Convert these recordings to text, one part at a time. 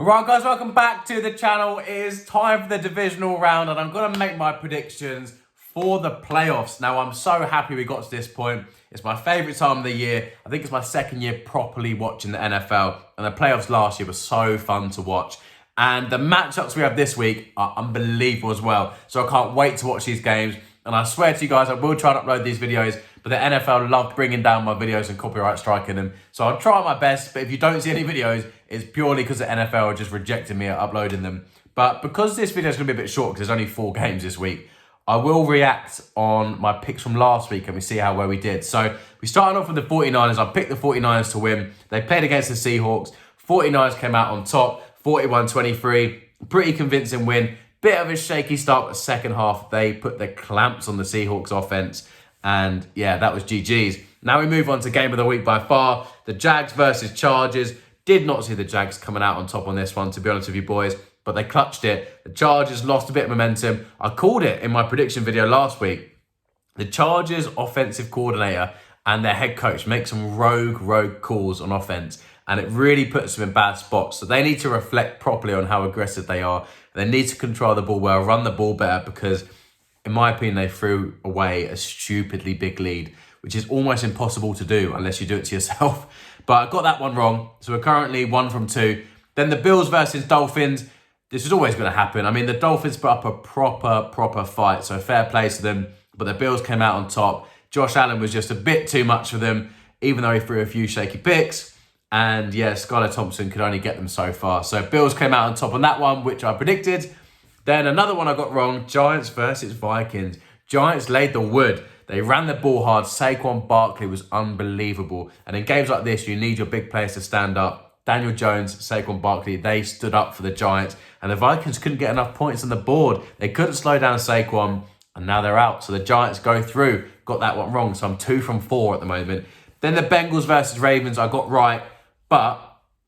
Alright guys, welcome back to the channel. It is time for the divisional round and I'm going to make my predictions for the playoffs. Now I'm so happy we got to this point. It's my favourite time of the year. I think it's my second year properly watching the NFL and the playoffs last year was so fun to watch. And the matchups we have this week are unbelievable as well. So I can't wait to watch these games. And I swear to you guys, I will try and upload these videos, but the NFL love bringing down my videos and copyright striking them. So I'll try my best, but if you don't see any videos, it's purely because the NFL are just rejecting me at uploading them. But because this video is going to be a bit short, because there's only 4 games this week, I will react on my picks from last week and we see how well we did. So we started off with the 49ers. I picked the 49ers to win. They played against the Seahawks. 49ers came out on top, 41-23. Pretty convincing win. Bit of a shaky start, but second half, they put the clamps on the Seahawks offense. And yeah, that was GG's. Now we move on to game of the week by far. The Jags versus Chargers. Did not see the Jags coming out on top on this one, to be honest with you boys. But they clutched it. The Chargers lost a bit of momentum. I called it in my prediction video last week. The Chargers offensive coordinator and their head coach make some rogue calls on offense. And it really puts them in bad spots. So they need to reflect properly on how aggressive they are. They need to control the ball well, run the ball better, because in my opinion, they threw away a stupidly big lead, which is almost impossible to do unless you do it to yourself. But I got that one wrong. So we're currently 1 from 2. Then the Bills versus Dolphins. This is always going to happen. I mean, the Dolphins put up a proper fight. So fair play to them. But the Bills came out on top. Josh Allen was just a bit too much for them, even though he threw a few shaky picks. And yeah, Skylar Thompson could only get them so far. So Bills came out on top on that one, which I predicted. Then another one I got wrong, Giants versus Vikings. Giants laid the wood. They ran the ball hard. Saquon Barkley was unbelievable. And in games like this, you need your big players to stand up. Daniel Jones, Saquon Barkley, they stood up for the Giants. And the Vikings couldn't get enough points on the board. They couldn't slow down Saquon, and now they're out. So the Giants go through. Got that one wrong, so I'm 2 from 4 at the moment. Then the Bengals versus Ravens, I got right. But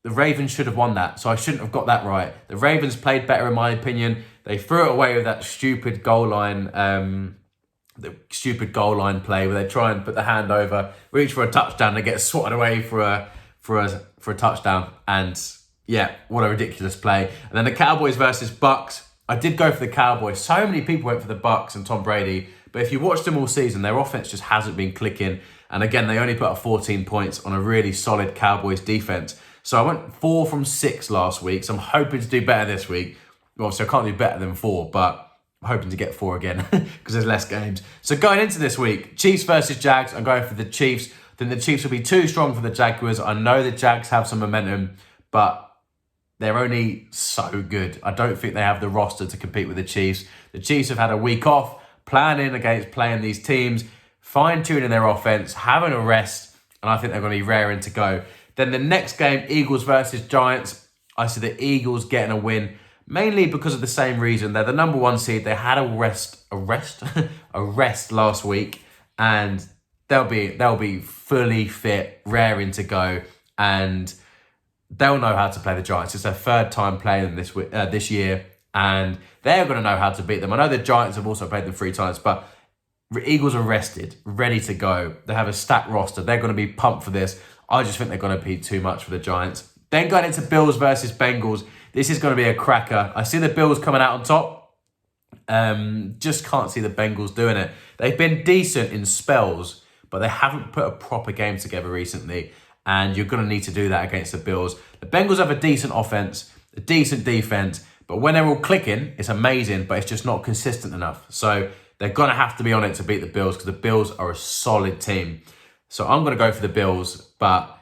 the Ravens should have won that, so I shouldn't have got that right. The Ravens played better, in my opinion. They threw it away with that stupid goal line, play where they try and put the hand over, reach for a touchdown, they get swatted away for a touchdown. And yeah, what a ridiculous play. And then the Cowboys versus Bucks. I did go for the Cowboys. So many people went for the Bucks and Tom Brady, but if you watched them all season, their offense just hasn't been clicking. And again, they only put up 14 points on a really solid Cowboys defense. So I went 4 from 6 last week. So I'm hoping to do better this week. Well, obviously, I can't do better than 4, but I'm hoping to get 4 again because there's less games. So going into this week, Chiefs versus Jags, I'm going for the Chiefs. Then the Chiefs will be too strong for the Jaguars. I know the Jags have some momentum, but they're only so good. I don't think they have the roster to compete with the Chiefs. The Chiefs have had a week off, planning against playing these teams, fine-tuning their offense, having a rest, and I think they're going to be raring to go. Then the next game, Eagles versus Giants. I see the Eagles getting a win, mainly because of the same reason. They're the number 1 seed. They had a rest last week, and they'll be fully fit, raring to go, and they'll know how to play the Giants. It's their 3rd time playing them this year, and they're going to know how to beat them. I know the Giants have also played them 3 times, but Eagles are rested, ready to go. They have a stacked roster. They're going to be pumped for this. I just think they're going to be too much for the Giants. Then going into Bills versus Bengals. This is going to be a cracker. I see the Bills coming out on top. Just can't see the Bengals doing it. They've been decent in spells, but they haven't put a proper game together recently. And you're going to need to do that against the Bills. The Bengals have a decent offense, a decent defense, but when they're all clicking, it's amazing, but it's just not consistent enough. So they're going to have to be on it to beat the Bills because the Bills are a solid team. So I'm going to go for the Bills, but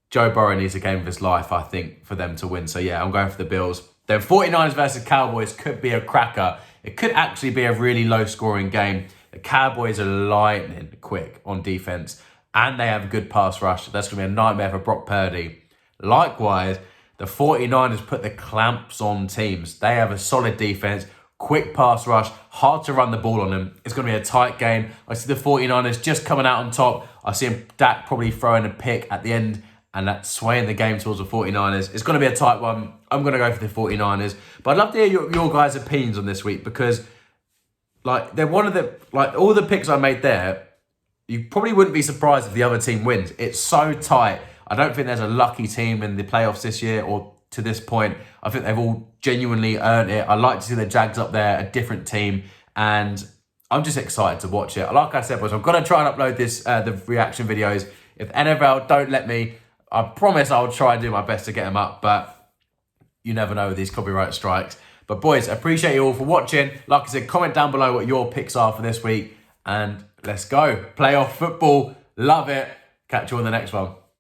Joe Burrow needs a game of his life, I think, for them to win. So yeah, I'm going for the Bills. Then 49ers versus Cowboys could be a cracker. It could actually be a really low-scoring game. The Cowboys are lightning quick on defense, and they have a good pass rush. That's going to be a nightmare for Brock Purdy. Likewise, the 49ers put the clamps on teams. They have a solid defense, quick pass rush, hard to run the ball on them. It's going to be a tight game. I see the 49ers just coming out on top. I see Dak probably throwing a pick at the end, and that's swaying the game towards the 49ers. It's going to be a tight one. I'm going to go for the 49ers. But I'd love to hear your guys' opinions on this week, because they're one of the, all the picks I made there, you probably wouldn't be surprised if the other team wins. It's so tight. I don't think there's a lucky team in the playoffs this year, or to this point. I think they've all genuinely earned it. I like to see the Jags up there, a different team, and I'm just excited to watch it. Like I said, boys, I'm going to try and upload this, the reaction videos. If NFL don't let me, I promise I'll try and do my best to get them up, but you never know with these copyright strikes. But boys, I appreciate you all for watching. Like I said, comment down below what your picks are for this week, and let's go. Playoff football, love it. Catch you on the next one.